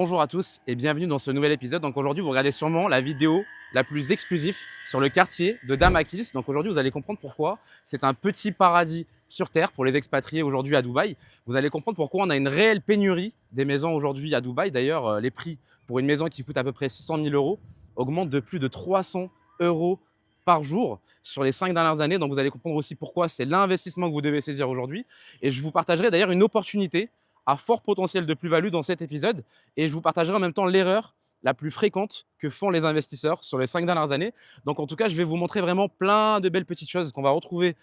Bonjour à tous et bienvenue dans ce nouvel épisode. Donc aujourd'hui, vous regardez sûrement la vidéo la plus exclusive sur le quartier de Damakils. Donc aujourd'hui, vous allez comprendre pourquoi c'est un petit paradis sur terre pour les expatriés aujourd'hui à Dubaï. Vous allez comprendre pourquoi on a une réelle pénurie des maisons aujourd'hui à Dubaï. D'ailleurs, les prix pour une maison qui coûte à peu près 600 000 euros augmentent de plus de 300 euros par jour sur les 5 dernières années. Donc vous allez comprendre aussi pourquoi c'est l'investissement que vous devez saisir aujourd'hui. Et je vous partagerai d'ailleurs une opportunité à fort potentiel de plus-value dans cet épisode et je vous partagerai en même temps l'erreur la plus fréquente que font les investisseurs sur les 5 dernières années. Donc en tout cas, je vais vous montrer vraiment plein de belles petites choses qu'on va retrouver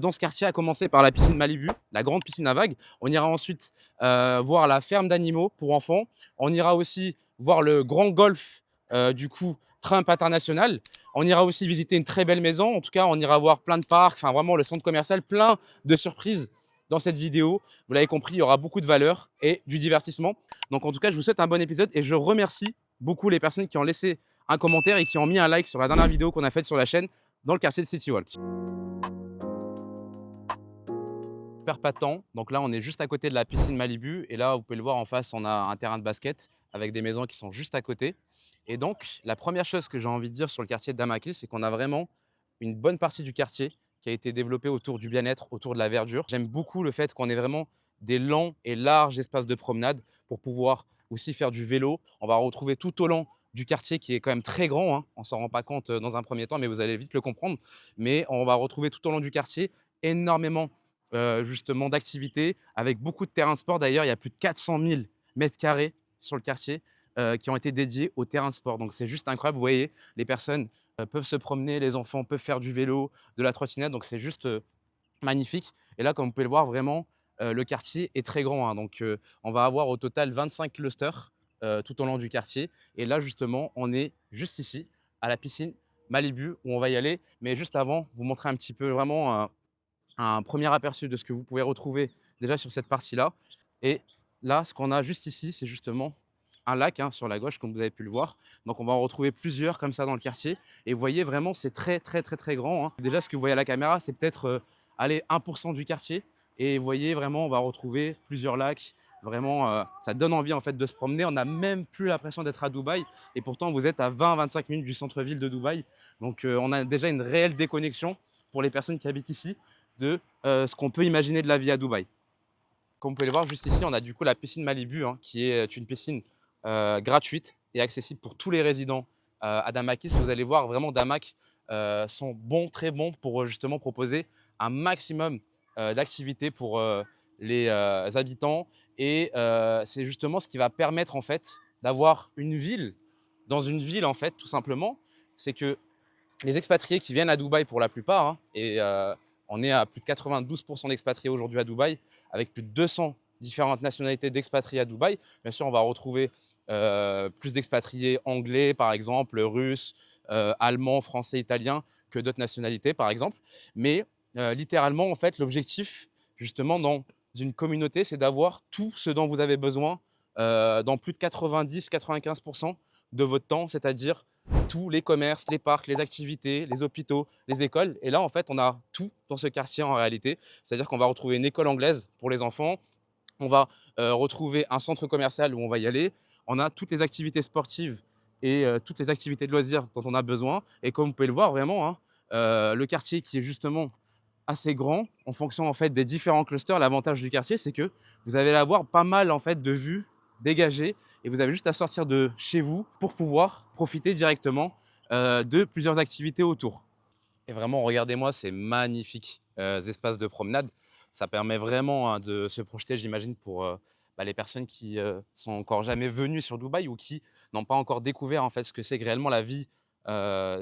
dans ce quartier, à commencer par la piscine Malibu, la grande piscine à vagues. On ira ensuite voir la ferme d'animaux pour enfants. On ira aussi voir le grand golf du coup Trump International. On ira aussi visiter une très belle maison. En tout cas, on ira voir plein de parcs, enfin vraiment le centre commercial, plein de surprises dans cette vidéo. Vous l'avez compris, il y aura beaucoup de valeur et du divertissement. Donc en tout cas, je vous souhaite un bon épisode et je remercie beaucoup les personnes qui ont laissé un commentaire et qui ont mis un like sur la dernière vidéo qu'on a faite sur la chaîne dans le quartier de City Walk. On perd pas de temps. Donc là, on est juste à côté de la piscine Malibu et là, vous pouvez le voir en face, on a un terrain de basket avec des maisons qui sont juste à côté. Et donc, la première chose que j'ai envie de dire sur le quartier de Damakil, c'est qu'on a vraiment une bonne partie du quartier qui a été développée autour du bien-être, autour de la verdure. J'aime beaucoup le fait qu'on ait vraiment des longs et larges espaces de promenade pour pouvoir aussi faire du vélo. On va retrouver tout au long du quartier qui est quand même très grand, hein. On ne s'en rend pas compte dans un premier temps, mais vous allez vite le comprendre. Mais on va retrouver tout au long du quartier énormément justement d'activités avec beaucoup de terrains de sport. D'ailleurs, il y a plus de 400 000 mètres carrés sur le quartier qui ont été dédiés au terrain de sport. Donc c'est juste incroyable. Vous voyez, les personnes peuvent se promener, les enfants peuvent faire du vélo, de la trottinette. Donc c'est juste magnifique. Et là, comme vous pouvez le voir, vraiment, le quartier est très grand, hein. Donc on va avoir au total 25 clusters tout au long du quartier. Et là, justement, on est juste ici, à la piscine Malibu, où on va y aller. Mais juste avant, vous montrer un petit peu vraiment un premier aperçu de ce que vous pouvez retrouver déjà sur cette partie-là. Et là, ce qu'on a juste ici, c'est justement un lac, hein, sur la gauche, comme vous avez pu le voir. Donc, on va en retrouver plusieurs comme ça dans le quartier. Et vous voyez, vraiment, c'est très, très, très, très grand, hein. Déjà, ce que vous voyez à la caméra, c'est peut-être allez, 1% du quartier. Et vous voyez, vraiment, on va retrouver plusieurs lacs. Vraiment, ça donne envie en fait de se promener. On n'a même plus l'impression d'être à Dubaï. Et pourtant, vous êtes à 20-25 minutes du centre-ville de Dubaï. Donc, on a déjà une réelle déconnexion pour les personnes qui habitent ici de ce qu'on peut imaginer de la vie à Dubaï. Comme vous pouvez le voir juste ici, on a du coup la piscine Malibu, hein, qui est une piscine gratuite et accessible pour tous les résidents à Damakis. Vous allez voir vraiment Damak sont bons, très bons pour justement proposer un maximum d'activités pour les habitants. Et c'est justement ce qui va permettre en fait d'avoir une ville dans une ville en fait, tout simplement. C'est que les expatriés qui viennent à Dubaï pour la plupart, hein, et on est à plus de 92% d'expatriés aujourd'hui à Dubaï, avec plus de 200 différentes nationalités d'expatriés à Dubaï. Bien sûr, on va retrouver plus d'expatriés anglais, par exemple, russes, allemands, français, italiens, que d'autres nationalités, par exemple. Mais littéralement, en fait, l'objectif, justement, dans une communauté, c'est d'avoir tout ce dont vous avez besoin dans plus de 90-95% de votre temps, c'est-à-dire tous les commerces, les parcs, les activités, les hôpitaux, les écoles. Et là, en fait, on a tout dans ce quartier en réalité. C'est-à-dire qu'on va retrouver une école anglaise pour les enfants, on va retrouver un centre commercial où on va y aller. On a toutes les activités sportives et toutes les activités de loisirs dont on a besoin. Et comme vous pouvez le voir vraiment, hein, le quartier qui est justement assez grand en fonction en fait des différents clusters. L'avantage du quartier, c'est que vous allez avoir pas mal en fait de vues dégagées et vous avez juste à sortir de chez vous pour pouvoir profiter directement de plusieurs activités autour. Et vraiment, regardez-moi ces magnifiques espaces de promenade. Ça permet vraiment, hein, de se projeter, j'imagine, pour les personnes qui sont encore jamais venues sur Dubaï ou qui n'ont pas encore découvert en fait ce que c'est que réellement la vie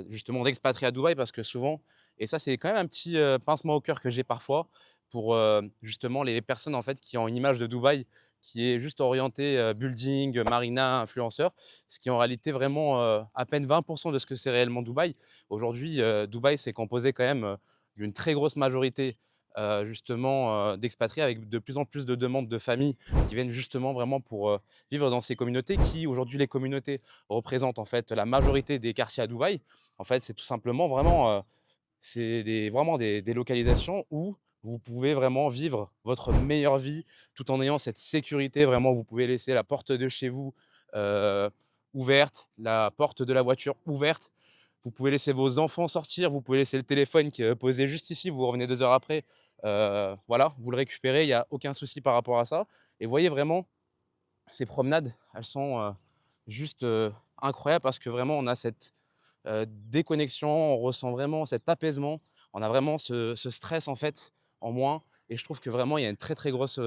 justement d'expatrié à Dubaï, parce que souvent, et ça c'est quand même un petit pincement au cœur que j'ai parfois pour justement les personnes en fait qui ont une image de Dubaï qui est juste orientée building, marina, influenceur, ce qui est en réalité vraiment à peine 20% de ce que c'est réellement Dubaï. Aujourd'hui, Dubaï, c'est composé quand même d'une très grosse majorité justement d'expatriés, avec de plus en plus de demandes de familles qui viennent justement vraiment pour vivre dans ces communautés qui, aujourd'hui, les communautés représentent en fait la majorité des quartiers à Dubaï. En fait, c'est tout simplement vraiment, c'est vraiment des localisations où vous pouvez vraiment vivre votre meilleure vie tout en ayant cette sécurité. Vraiment, vous pouvez laisser la porte de chez vous heu, ouverte, la porte de la voiture ouverte. Vous pouvez laisser vos enfants sortir, vous pouvez laisser le téléphone qui est posé juste ici, vous revenez 2 heures après, voilà, vous le récupérez, il y a aucun souci par rapport à ça et vous voyez vraiment ces promenades, elles sont, juste, incroyables parce que vraiment on a cette, déconnexion, on ressent vraiment cet apaisement, on a vraiment ce stress en fait en moins et je trouve que vraiment il y a une très, très grosse,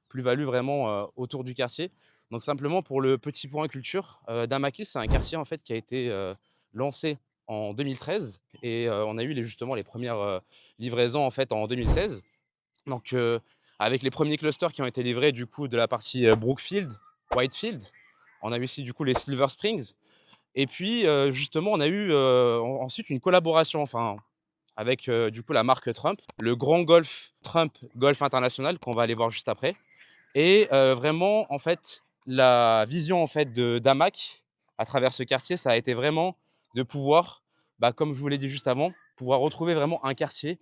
plus-value vraiment, autour du quartier. Donc simplement pour le petit point culture, Damakil, c'est un quartier en fait qui a été, lancé en 2013 et on a eu justement les premières livraisons en fait en 2016. Donc, avec les premiers clusters qui ont été livrés du coup de la partie, Brookfield, Whitefield. On a eu aussi du coup les Silver Springs et puis, justement on a eu, ensuite une collaboration, enfin avec, du coup la marque Trump, le grand golf Trump Golf International qu'on va aller voir juste après et vraiment en fait la vision en fait de d'Hamac à travers ce quartier, ça a été vraiment de pouvoir, bah, comme je vous l'ai dit juste avant, pouvoir retrouver vraiment un quartier,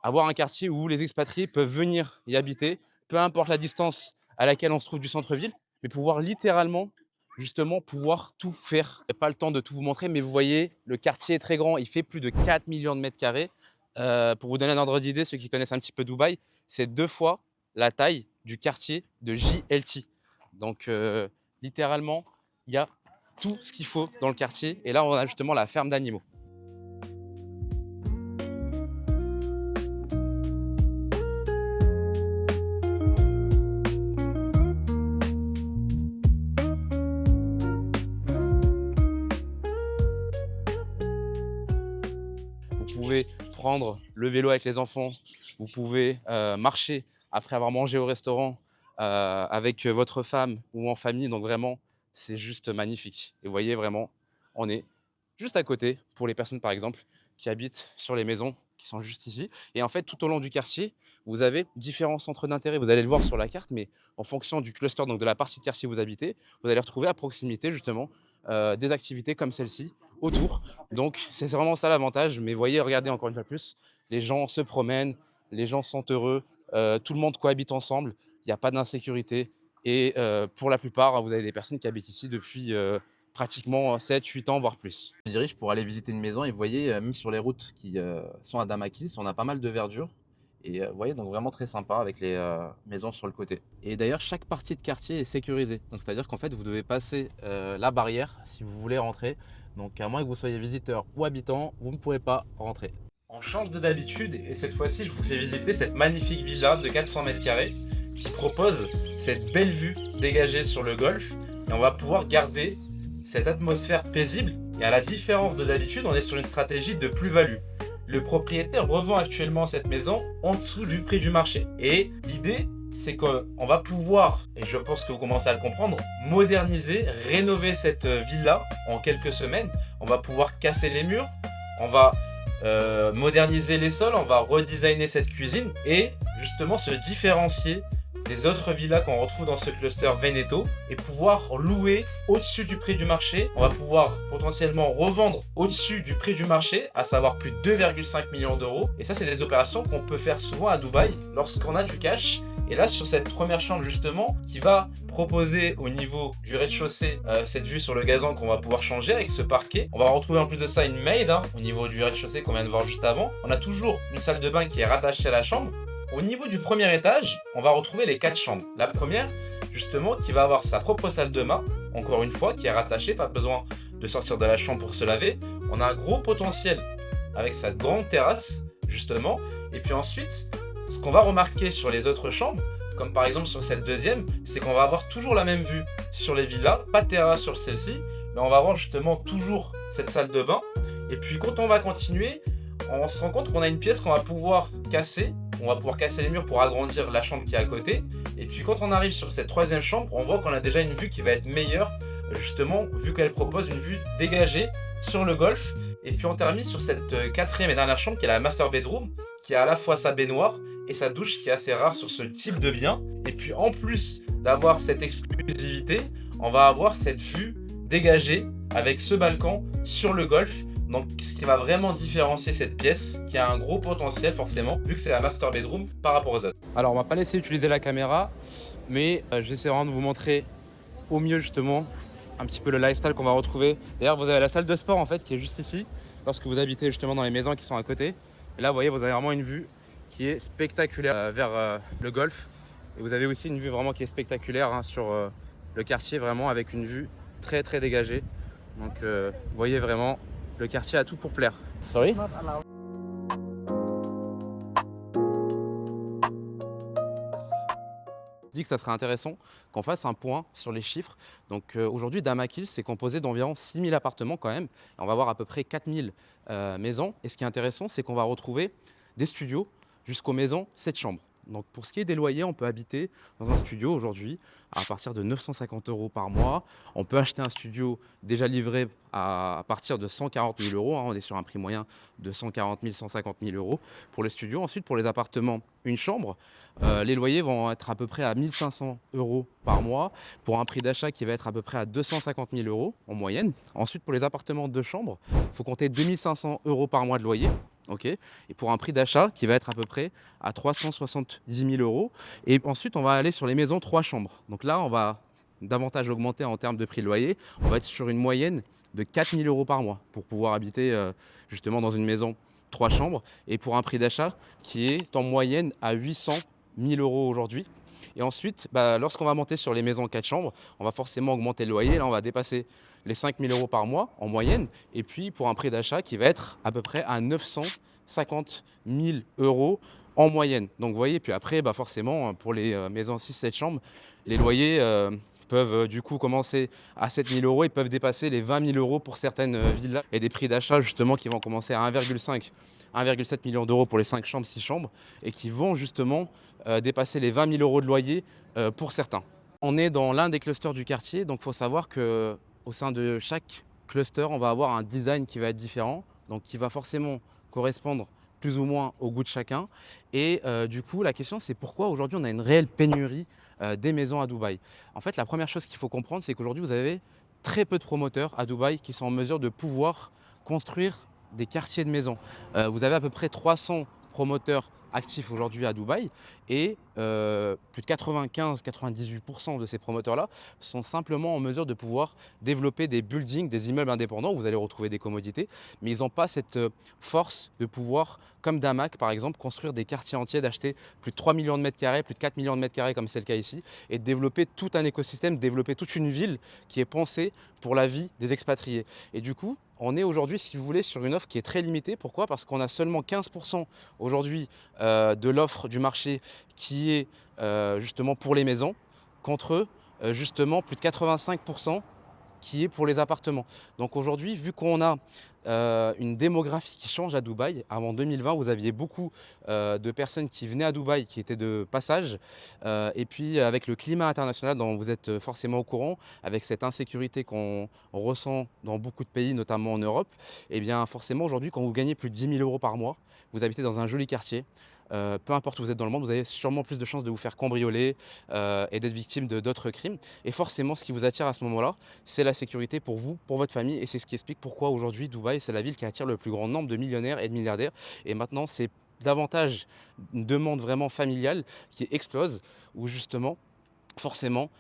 avoir un quartier où les expatriés peuvent venir y habiter, peu importe la distance à laquelle on se trouve du centre-ville, mais pouvoir littéralement, justement, pouvoir tout faire. J'ai pas le temps de tout vous montrer, mais vous voyez, le quartier est très grand, il fait plus de 4 millions de mètres carrés. Pour vous donner un ordre d'idée, ceux qui connaissent un petit peu Dubaï, c'est 2 fois la taille du quartier de JLT. Donc, littéralement, il y a tout ce qu'il faut dans le quartier. Et là, on a justement la ferme d'animaux. Vous pouvez prendre le vélo avec les enfants, vous pouvez marcher après avoir mangé au restaurant avec votre femme ou en famille. Donc vraiment, c'est juste magnifique. Et vous voyez vraiment, on est juste à côté pour les personnes par exemple qui habitent sur les maisons qui sont juste ici. Et en fait, tout au long du quartier, vous avez différents centres d'intérêt. Vous allez le voir sur la carte, mais en fonction du cluster, donc de la partie de quartier où vous habitez, vous allez retrouver à proximité justement des activités comme celle-ci autour. Donc, c'est vraiment ça l'avantage. Mais voyez, regardez encore une fois plus, les gens se promènent, les gens sont heureux, tout le monde cohabite ensemble, il n'y a pas d'insécurité. Et pour la plupart, vous avez des personnes qui habitent ici depuis pratiquement 7, 8 ans, voire plus. Je me dirige pour aller visiter une maison et vous voyez, même sur les routes qui sont à Damakil, on a pas mal de verdure. Et vous voyez, donc vraiment très sympa avec les maisons sur le côté. Et d'ailleurs, chaque partie de quartier est sécurisée. Donc c'est-à-dire qu'en fait, vous devez passer la barrière si vous voulez rentrer. Donc à moins que vous soyez visiteur ou habitant, vous ne pourrez pas rentrer. On change de d'habitude et cette fois-ci, je vous fais visiter cette magnifique villa de 400 mètres carrés qui propose cette belle vue dégagée sur le golfe et on va pouvoir garder cette atmosphère paisible. Et à la différence de d'habitude, on est sur une stratégie de plus-value. Le propriétaire revend actuellement cette maison en dessous du prix du marché. Et l'idée, c'est qu'on va pouvoir, et je pense que vous commencez à le comprendre, moderniser, rénover cette villa en quelques semaines. On va pouvoir casser les murs, on va moderniser les sols, on va redesigner cette cuisine et justement se différencier des autres villas qu'on retrouve dans ce cluster Veneto et pouvoir louer au-dessus du prix du marché. On va pouvoir potentiellement revendre au-dessus du prix du marché, à savoir plus de 2,5 millions d'euros. Et ça, c'est des opérations qu'on peut faire souvent à Dubaï lorsqu'on a du cash. Et là, sur cette première chambre justement, qui va proposer au niveau du rez-de-chaussée cette vue sur le gazon qu'on va pouvoir changer avec ce parquet. On va retrouver en plus de ça une maid au niveau du rez-de-chaussée qu'on vient de voir juste avant. On a toujours une salle de bain qui est rattachée à la chambre. Au niveau du premier étage, on va retrouver les 4 chambres. La première, justement, qui va avoir sa propre salle de bain, encore une fois, qui est rattachée, pas besoin de sortir de la chambre pour se laver. On a un gros potentiel avec sa grande terrasse, justement. Et puis ensuite, ce qu'on va remarquer sur les autres chambres, comme par exemple sur cette deuxième, c'est qu'on va avoir toujours la même vue sur les villas, pas de terrasse sur celle-ci, mais on va avoir justement toujours cette salle de bain. Et puis quand on va continuer, on se rend compte qu'on a une pièce qu'on va pouvoir casser. On va pouvoir casser les murs pour agrandir la chambre qui est à côté. Et puis quand on arrive sur cette troisième chambre, on voit qu'on a déjà une vue qui va être meilleure, justement, vu qu'elle propose une vue dégagée sur le golfe. Et puis on termine sur cette quatrième et dernière chambre qui est la master bedroom, qui a à la fois sa baignoire et sa douche qui est assez rare sur ce type de bien. Et puis en plus d'avoir cette exclusivité, on va avoir cette vue dégagée avec ce balcon sur le golfe. Donc ce qui va vraiment différencier cette pièce, qui a un gros potentiel forcément, vu que c'est la master bedroom par rapport aux autres. Alors on va pas laisser utiliser la caméra, mais j'essaie vraiment de vous montrer au mieux justement un petit peu le lifestyle qu'on va retrouver. D'ailleurs, vous avez la salle de sport en fait qui est juste ici, lorsque vous habitez justement dans les maisons qui sont à côté. Et là, vous voyez, vous avez vraiment une vue qui est spectaculaire vers le golfe. Et vous avez aussi une vue vraiment qui est spectaculaire hein, sur le quartier, vraiment avec une vue très très dégagée. Donc, vous voyez vraiment, le quartier a tout pour plaire. Sorry? Dit que ça serait intéressant qu'on fasse un point sur les chiffres. Donc aujourd'hui, Damac Hills, c'est composé d'environ 6000 appartements quand même. Et on va avoir à peu près 4000 maisons. Et ce qui est intéressant, c'est qu'on va retrouver des studios jusqu'aux maisons 7 chambres. Donc pour ce qui est des loyers, on peut habiter dans un studio aujourd'hui à partir de 950 € par mois. On peut acheter un studio déjà livré à partir de 140 000 €. Hein. On est sur un prix moyen de 140 000, 150 000 € pour les studios. Ensuite, pour les appartements, une chambre, les loyers vont être à peu près à 1 500 € par mois pour un prix d'achat qui va être à peu près à 250 000 € en moyenne. Ensuite, pour les appartements de chambre, il faut compter 2 500 € par mois de loyer. Okay. Et pour un prix d'achat qui va être à peu près à 370 000 €. Et ensuite, on va aller sur les maisons 3 chambres. Donc là, on va davantage augmenter en termes de prix de loyer. On va être sur une moyenne de 4 000 € par mois pour pouvoir habiter justement dans une maison 3 chambres. Et pour un prix d'achat qui est en moyenne à 800 000 € aujourd'hui. Et ensuite, lorsqu'on va monter sur les maisons 4 chambres, on va forcément augmenter le loyer. Là, on va dépasser les 5 000 € par mois en moyenne. Et puis, pour un prix d'achat qui va être à peu près à 950 000 € en moyenne. Donc, vous voyez, puis après, forcément, pour les maisons 6-7 chambres, les loyers peuvent du coup commencer à 7 000 € et peuvent dépasser les 20 000 € pour certaines villas. Et des prix d'achat, justement, qui vont commencer à 1,7 million d'euros pour les 5 chambres, 6 chambres, et qui vont justement dépasser les 20 000 € de loyer pour certains. On est dans l'un des clusters du quartier, donc il faut savoir qu'au sein de chaque cluster, on va avoir un design qui va être différent, donc qui va forcément correspondre plus ou moins au goût de chacun. Et du coup, la question, c'est pourquoi aujourd'hui on a une réelle pénurie des maisons à Dubaï. En fait, la première chose qu'il faut comprendre, c'est qu'aujourd'hui, vous avez très peu de promoteurs à Dubaï qui sont en mesure de pouvoir construire des quartiers de maisons. Vous avez à peu près 300 promoteurs actifs aujourd'hui à Dubaï et plus de 95-98% de ces promoteurs-là sont simplement en mesure de pouvoir développer des buildings, des immeubles indépendants où vous allez retrouver des commodités, mais ils n'ont pas cette force de pouvoir, comme Damac par exemple, construire des quartiers entiers, d'acheter plus de 3 millions de mètres carrés, plus de 4 millions de mètres carrés comme c'est le cas ici, et de développer tout un écosystème, développer toute une ville qui est pensée pour la vie des expatriés. Et du coup, on est aujourd'hui, si vous voulez, sur une offre qui est très limitée. Pourquoi? Parce qu'on a seulement 15% aujourd'hui de l'offre du marché qui est justement pour les maisons, contre justement plus de 85% qui est pour les appartements. Donc aujourd'hui, vu qu'on a une démographie qui change à Dubaï, avant 2020, vous aviez beaucoup de personnes qui venaient à Dubaï, qui étaient de passage. Et puis avec le climat international dont vous êtes forcément au courant, avec cette insécurité qu'on ressent dans beaucoup de pays, notamment en Europe, et bien forcément aujourd'hui, quand vous gagnez plus de 10 000 € par mois, vous habitez dans un joli quartier, peu importe où vous êtes dans le monde, vous avez sûrement plus de chances de vous faire cambrioler et d'être victime d'autres crimes. Et forcément, ce qui vous attire à ce moment-là, c'est la sécurité pour vous, pour votre famille. Et c'est ce qui explique pourquoi aujourd'hui, Dubaï, c'est la ville qui attire le plus grand nombre de millionnaires et de milliardaires. Et maintenant, c'est davantage une demande vraiment familiale qui explose, où justement, forcément,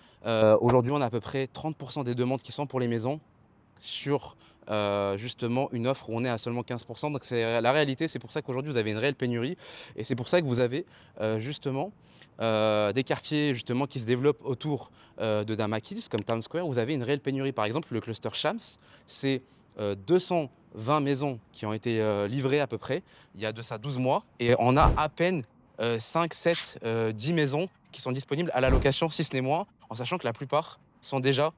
aujourd'hui, on a à peu près 30% des demandes qui sont pour les maisons sur justement une offre où on est à seulement 15%. Donc c'est la réalité, c'est pour ça qu'aujourd'hui vous avez une réelle pénurie et c'est pour ça que vous avez justement des quartiers justement qui se développent autour de Damac Hills comme Town Square où vous avez une réelle pénurie. Par exemple, le cluster Shams, c'est 220 maisons qui ont été livrées à peu près il y a de ça 12 mois et on a à peine 5, 7, 10 maisons qui sont disponibles à la location, si ce n'est moins, en sachant que la plupart sont déjà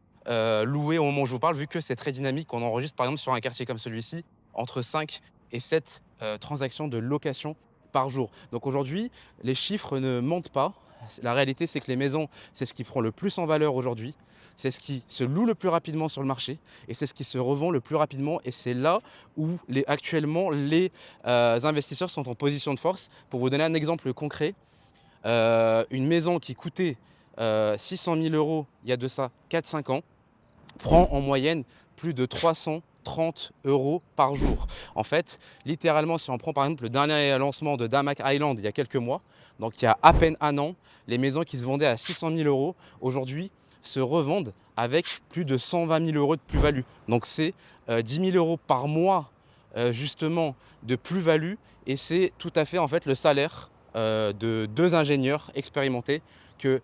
loués au moment où je vous parle, vu que c'est très dynamique. On enregistre par exemple sur un quartier comme celui-ci entre 5 et 7 transactions de location par jour. Donc aujourd'hui, les chiffres ne mentent pas. La réalité, c'est que les maisons, c'est ce qui prend le plus en valeur aujourd'hui. C'est ce qui se loue le plus rapidement sur le marché et c'est ce qui se revend le plus rapidement. Et c'est là où actuellement les investisseurs sont en position de force. Pour vous donner un exemple concret, une maison qui coûtait 600 000 € il y a de ça 4-5 ans, prend en moyenne plus de 330 € par jour. En fait, littéralement, si on prend par exemple le dernier lancement de Damac Island il y a quelques mois, donc il y a à peine un an, les maisons qui se vendaient à 600 000 € aujourd'hui se revendent avec plus de 120 000 € de plus-value. Donc c'est 10 000 € par mois justement de plus-value, et c'est tout à fait en fait le salaire de 2 ingénieurs expérimentés que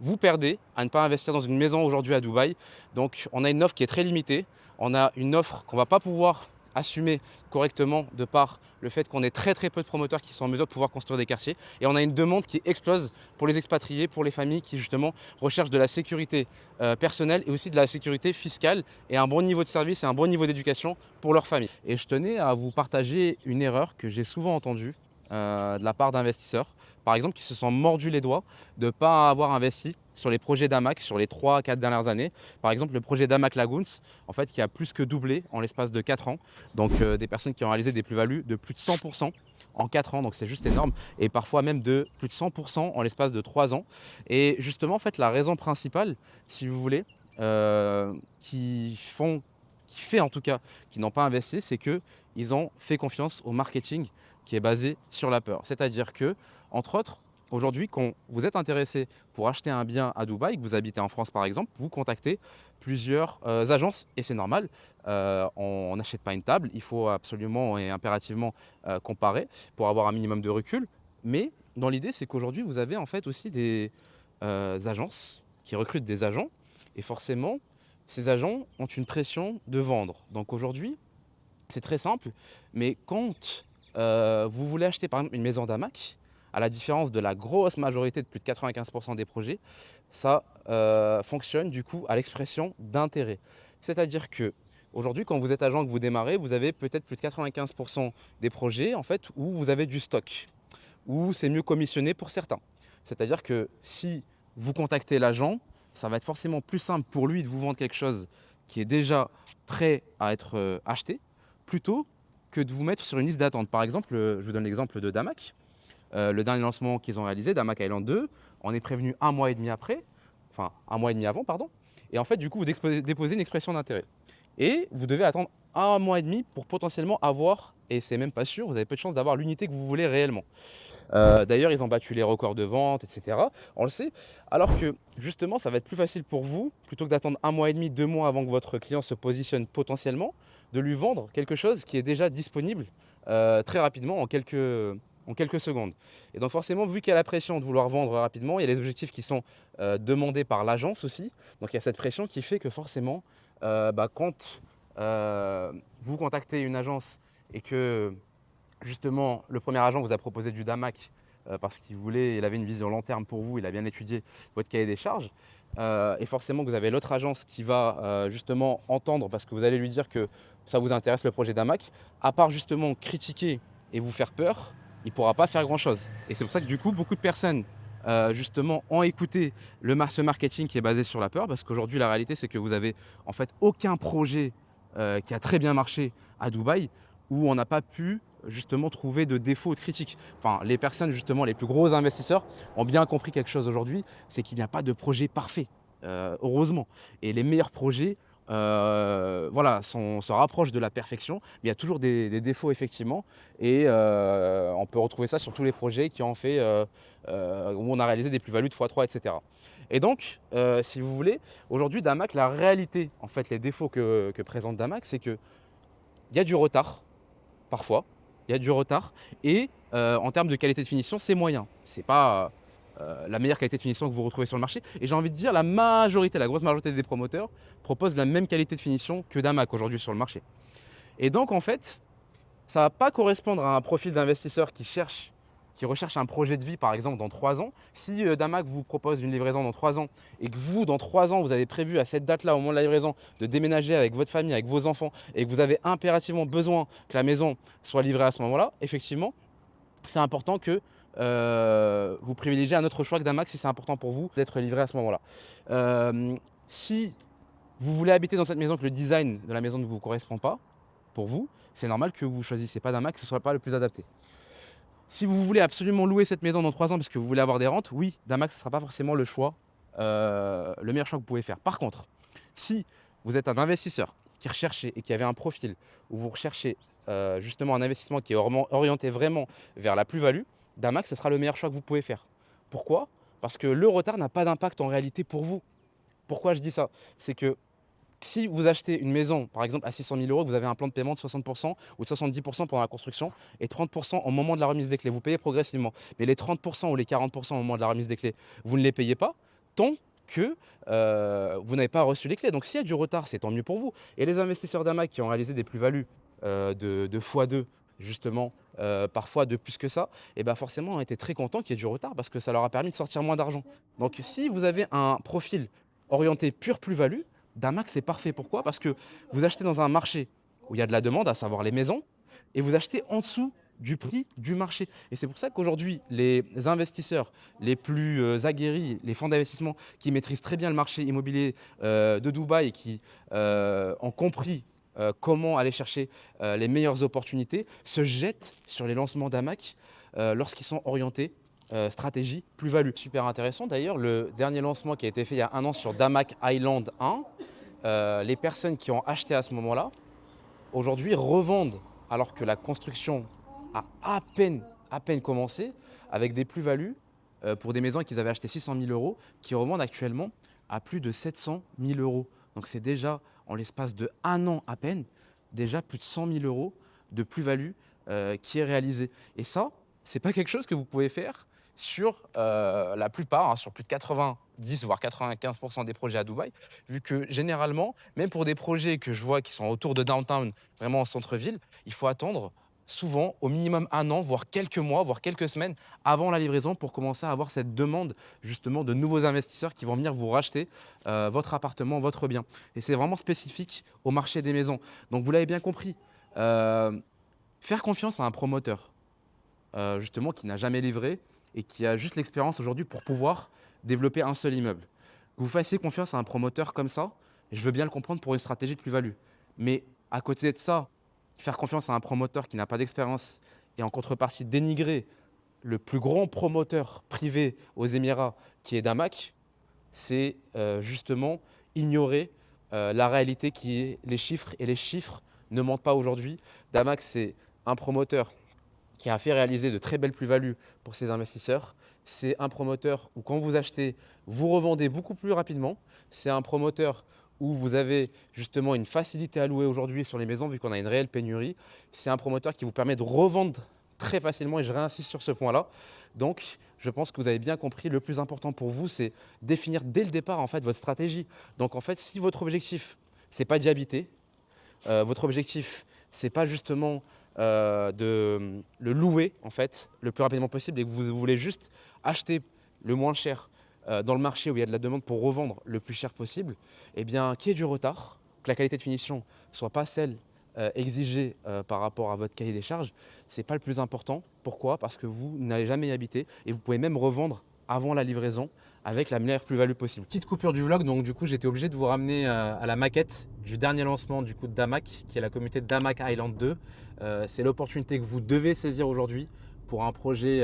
vous perdez à ne pas investir dans une maison aujourd'hui à Dubaï. Donc on a une offre qui est très limitée, on a une offre qu'on ne va pas pouvoir assumer correctement de par le fait qu'on ait très peu de promoteurs qui sont en mesure de pouvoir construire des quartiers, et on a une demande qui explose pour les expatriés, pour les familles qui justement recherchent de la sécurité personnelle et aussi de la sécurité fiscale et un bon niveau de service et un bon niveau d'éducation pour leur famille. Et je tenais à vous partager une erreur que j'ai souvent entendue de la part d'investisseurs, par exemple, qui se sont mordus les doigts de ne pas avoir investi sur les projets d'Amac sur les 3 4 dernières années. Par exemple, le projet d'Amac Lagoons, en fait, qui a plus que doublé en l'espace de 4 ans. Donc, des personnes qui ont réalisé des plus-values de plus de 100% en 4 ans, donc c'est juste énorme, et parfois même de plus de 100% en l'espace de 3 ans. Et justement, en fait, la raison principale, si vous voulez, qui fait en tout cas qu'ils n'ont pas investi, c'est qu'ils ont fait confiance au marketing qui est basé sur la peur. C'est-à-dire que, entre autres, aujourd'hui, quand vous êtes intéressé pour acheter un bien à Dubaï, que vous habitez en France par exemple, vous contactez plusieurs agences, et c'est normal. On n'achète pas une table, il faut absolument et impérativement comparer pour avoir un minimum de recul. Mais dans l'idée, c'est qu'aujourd'hui, vous avez en fait aussi des agences qui recrutent des agents, et forcément, ces agents ont une pression de vendre. Donc aujourd'hui, c'est très simple, mais quand vous voulez acheter par exemple une maison d'Amac, à la différence de la grosse majorité de plus de 95% des projets, ça fonctionne du coup à l'expression d'intérêt. C'est-à-dire que aujourd'hui, quand vous êtes agent, que vous démarrez, vous avez peut-être plus de 95% des projets en fait où vous avez du stock, où c'est mieux commissionné pour certains. C'est-à-dire que si vous contactez l'agent, ça va être forcément plus simple pour lui de vous vendre quelque chose qui est déjà prêt à être acheté, plutôt que de vous mettre sur une liste d'attente. Par exemple, je vous donne l'exemple de Damac. Le dernier lancement qu'ils ont réalisé, Damac Island 2, on est prévenu un mois et demi après, enfin un mois et demi avant, pardon. Et en fait, du coup, vous déposez une expression d'intérêt. Et vous devez attendre un mois et demi pour potentiellement avoir, et c'est même pas sûr, vous avez peu de chances d'avoir l'unité que vous voulez réellement. D'ailleurs, ils ont battu les records de vente, etc. On le sait. Alors que justement, ça va être plus facile pour vous, plutôt que d'attendre un mois et demi, 2 mois avant que votre client se positionne potentiellement, de lui vendre quelque chose qui est déjà disponible très rapidement en quelques secondes. Et donc forcément, vu qu'il y a la pression de vouloir vendre rapidement, il y a les objectifs qui sont demandés par l'agence aussi. Donc il y a cette pression qui fait que forcément, quand vous contactez une agence et que justement, le premier agent vous a proposé du Damac parce il avait une vision long terme pour vous, il a bien étudié votre cahier des charges. Et forcément, vous avez l'autre agence qui va justement entendre, parce que vous allez lui dire que ça vous intéresse le projet Damac. À part justement critiquer et vous faire peur, il ne pourra pas faire grand-chose. Et c'est pour ça que du coup, beaucoup de personnes justement ont écouté ce marketing qui est basé sur la peur, parce qu'aujourd'hui, la réalité, c'est que vous avez en fait aucun projet qui a très bien marché à Dubaï où on n'a pas pu justement trouver de défauts ou de critiques. Enfin, les personnes justement, les plus gros investisseurs ont bien compris quelque chose aujourd'hui, c'est qu'il n'y a pas de projet parfait, heureusement. Et les meilleurs projets, voilà, se rapprochent de la perfection, mais il y a toujours des défauts effectivement, et on peut retrouver ça sur tous les projets qui ont fait, où on a réalisé des plus-values de x3, etc. Et donc, si vous voulez, aujourd'hui Damac, la réalité, en fait, les défauts que présente Damac, c'est qu'il y a du retard, parfois, il y a du retard, et en termes de qualité de finition, c'est moyen. C'est pas la meilleure qualité de finition que vous retrouvez sur le marché. Et j'ai envie de dire, la grosse majorité des promoteurs proposent la même qualité de finition que Damac aujourd'hui sur le marché. Et donc, en fait, ça ne va pas correspondre à un profil d'investisseur qui recherche un projet de vie, par exemple, dans 3 ans. Si Damac vous propose une livraison dans 3 ans, et que vous, dans 3 ans, vous avez prévu à cette date-là, au moment de la livraison, de déménager avec votre famille, avec vos enfants, et que vous avez impérativement besoin que la maison soit livrée à ce moment-là, effectivement, c'est important que vous privilégiez un autre choix que Damac si c'est important pour vous d'être livré à ce moment-là. Si vous voulez habiter dans cette maison, que le design de la maison ne vous correspond pas, pour vous, c'est normal que vous ne choisissiez pas Damac, que ce ne soit pas le plus adapté. Si vous voulez absolument louer cette maison dans 3 ans parce que vous voulez avoir des rentes, oui, Damac, ce ne sera pas forcément le meilleur choix que vous pouvez faire. Par contre, si vous êtes un investisseur qui recherchez et qui avait un profil où vous recherchez justement un investissement qui est orienté vraiment vers la plus-value, Damac, ce sera le meilleur choix que vous pouvez faire. Pourquoi ? Parce que le retard n'a pas d'impact en réalité pour vous. Pourquoi je dis ça? C'est que si vous achetez une maison, par exemple, à 600 000 €, vous avez un plan de paiement de 60 ou de 70 pendant la construction et 30 au moment de la remise des clés. Vous payez progressivement. Mais les 30 ou les 40 au moment de la remise des clés, vous ne les payez pas tant que vous n'avez pas reçu les clés. Donc s'il y a du retard, c'est tant mieux pour vous. Et les investisseurs d'AMAC qui ont réalisé des plus-values de x2, justement, parfois de plus que ça, et ben forcément ont été très contents qu'il y ait du retard parce que ça leur a permis de sortir moins d'argent. Donc si vous avez un profil orienté pure plus-value, Damac, c'est parfait. Pourquoi? Parce que vous achetez dans un marché où il y a de la demande, à savoir les maisons, et vous achetez en dessous du prix du marché. Et c'est pour ça qu'aujourd'hui, les investisseurs les plus aguerris, les fonds d'investissement qui maîtrisent très bien le marché immobilier de Dubaï et qui ont compris comment aller chercher les meilleures opportunités, se jettent sur les lancements d'Amac lorsqu'ils sont orientés stratégie plus-value. Super intéressant d'ailleurs, le dernier lancement qui a été fait il y a un an sur Damac Island 1, les personnes qui ont acheté à ce moment-là, aujourd'hui revendent alors que la construction a à peine commencé, avec des plus-values pour des maisons qu'ils avaient achetées 600 000 €, qui revendent actuellement à plus de 700 000 €. Donc c'est déjà, en l'espace de un an à peine, déjà plus de 100 000 € de plus-value qui est réalisée. Et ça, c'est pas quelque chose que vous pouvez faire sur la plupart, hein, sur plus de 90 voire 95 des projets à Dubaï, vu que généralement, même pour des projets que je vois qui sont autour de downtown, vraiment en centre-ville, il faut attendre souvent au minimum un an, voire quelques mois, voire quelques semaines avant la livraison pour commencer à avoir cette demande justement de nouveaux investisseurs qui vont venir vous racheter votre appartement, votre bien. Et c'est vraiment spécifique au marché des maisons. Donc vous l'avez bien compris, faire confiance à un promoteur justement qui n'a jamais livré et qui a juste l'expérience aujourd'hui pour pouvoir développer un seul immeuble. Que vous fassiez confiance à un promoteur comme ça, je veux bien le comprendre pour une stratégie de plus-value. Mais à côté de ça, faire confiance à un promoteur qui n'a pas d'expérience et en contrepartie dénigrer le plus grand promoteur privé aux Émirats qui est Damac, c'est justement ignorer la réalité qui est les chiffres, et les chiffres ne mentent pas aujourd'hui. Damac, c'est un promoteur qui a fait réaliser de très belles plus-values pour ses investisseurs. C'est un promoteur où quand vous achetez, vous revendez beaucoup plus rapidement. C'est un promoteur où vous avez justement une facilité à louer aujourd'hui sur les maisons vu qu'on a une réelle pénurie. C'est un promoteur qui vous permet de revendre très facilement et je réinsiste sur ce point-là. Donc, je pense que vous avez bien compris, le plus important pour vous, c'est définir dès le départ en fait votre stratégie. Donc en fait, si votre objectif, c'est pas d'y habiter, votre objectif, c'est pas justement de le louer en fait le plus rapidement possible et que vous voulez juste acheter le moins cher dans le marché où il y a de la demande pour revendre le plus cher possible, eh bien qu'il y ait du retard, que la qualité de finition ne soit pas celle exigée par rapport à votre cahier des charges, c'est pas le plus important. Pourquoi? Parce que vous n'allez jamais y habiter et vous pouvez même revendre avant la livraison avec la meilleure plus-value possible. Petite coupure du vlog, donc du coup j'étais obligé de vous ramener à la maquette du dernier lancement du coup de Damac, qui est la communauté Damac Island 2. C'est l'opportunité que vous devez saisir aujourd'hui pour un projet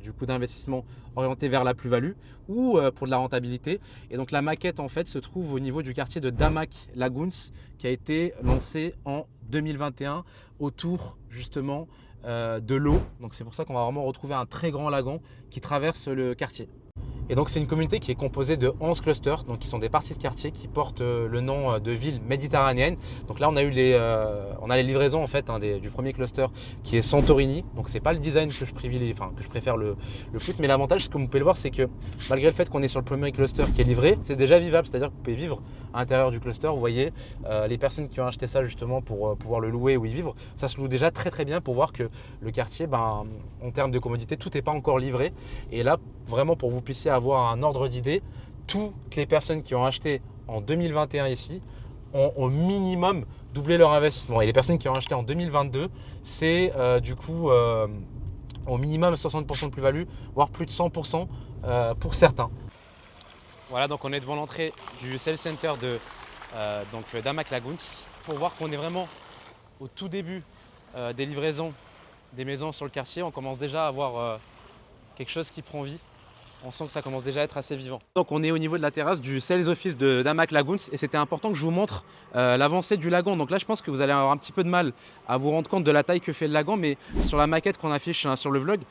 du coup d'investissement orienté vers la plus-value ou pour de la rentabilité. Et donc la maquette en fait se trouve au niveau du quartier de Damac Lagoons qui a été lancé en 2021 autour justement de l'eau. Donc c'est pour ça qu'on va vraiment retrouver un très grand lagon qui traverse le quartier. Et donc c'est une communauté qui est composée de 11 clusters, donc qui sont des parties de quartier qui portent le nom de villes méditerranéennes. Donc là on a eu on a les livraisons en fait du premier cluster qui est Santorini. Donc c'est pas le design que je privilégie, enfin que je préfère le plus, mais l'avantage, comme vous pouvez le voir, c'est que malgré le fait qu'on est sur le premier cluster qui est livré, c'est déjà vivable, c'est-à-dire que vous pouvez vivre à l'intérieur du cluster. Vous voyez les personnes qui ont acheté ça justement pour pouvoir le louer ou y vivre, ça se loue déjà très très bien pour voir que le quartier, en termes de commodité, tout n'est pas encore livré. Et là vraiment pour que vous puissiez avoir un ordre d'idée, toutes les personnes qui ont acheté en 2021 ici ont au minimum doublé leur investissement. Et les personnes qui ont acheté en 2022, c'est du coup au minimum 60% de plus-value, voire plus de 100% pour certains. Voilà, donc on est devant l'entrée du sales center de Damac Lagoons pour voir qu'on est vraiment au tout début des livraisons des maisons sur le quartier. On commence déjà à avoir quelque chose qui prend vie. On sent que ça commence déjà à être assez vivant. Donc on est au niveau de la terrasse du Sales Office de d'Hamac Lagoons et c'était important que je vous montre l'avancée du lagon. Donc là je pense que vous allez avoir un petit peu de mal à vous rendre compte de la taille que fait le lagon, mais sur la maquette qu'on affiche sur le vlog,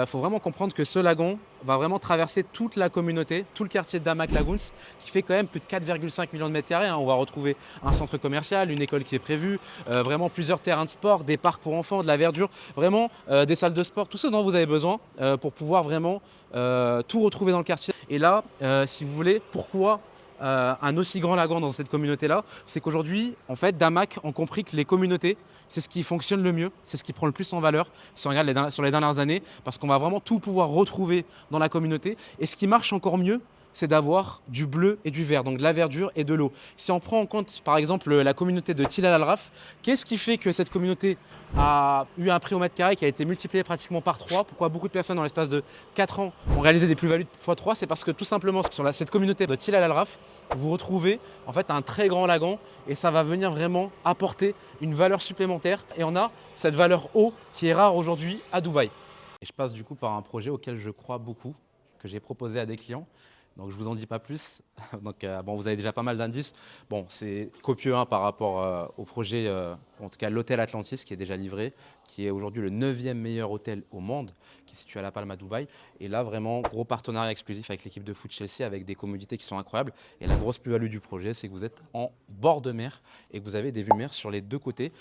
faut vraiment comprendre que ce lagon va vraiment traverser toute la communauté, tout le quartier d'Hamac Lagoons, qui fait quand même plus de 4,5 millions de mètres carrés. On va retrouver un centre commercial, une école qui est prévue, vraiment plusieurs terrains de sport, des parcs pour enfants, de la verdure, vraiment des salles de sport, tout ce dont vous avez besoin pour pouvoir vraiment tout retrouver dans le quartier. Et là, si vous voulez, pourquoi un aussi grand lagon dans cette communauté-là? C'est qu'aujourd'hui, en fait, Damac ont compris que les communautés, c'est ce qui fonctionne le mieux, c'est ce qui prend le plus en valeur si on regarde sur les dernières années, parce qu'on va vraiment tout pouvoir retrouver dans la communauté. Et ce qui marche encore mieux, c'est d'avoir du bleu et du vert, donc de la verdure et de l'eau. Si on prend en compte, par exemple, la communauté de Tillal Al Raf, qu'est-ce qui fait que cette communauté a eu un prix au mètre carré qui a été multiplié pratiquement par 3? Pourquoi beaucoup de personnes dans l'espace de 4 ans ont réalisé des plus-values de x3? C'est parce que tout simplement sur cette communauté de Tillal Al Raf, vous retrouvez en fait un très grand lagon et ça va venir vraiment apporter une valeur supplémentaire. Et on a cette valeur eau qui est rare aujourd'hui à Dubaï. Et je passe du coup par un projet auquel je crois beaucoup, que j'ai proposé à des clients. Donc je ne vous en dis pas plus. Donc bon, vous avez déjà pas mal d'indices. Bon, c'est copieux hein, par rapport au projet, en tout cas l'hôtel Atlantis qui est déjà livré, qui est aujourd'hui le 9e meilleur hôtel au monde, qui est situé à La Palma, Dubaï. Et là, vraiment, gros partenariat exclusif avec l'équipe de foot Chelsea, avec des commodités qui sont incroyables. Et la grosse plus-value du projet, c'est que vous êtes en bord de mer et que vous avez des vues mer sur les deux côtés.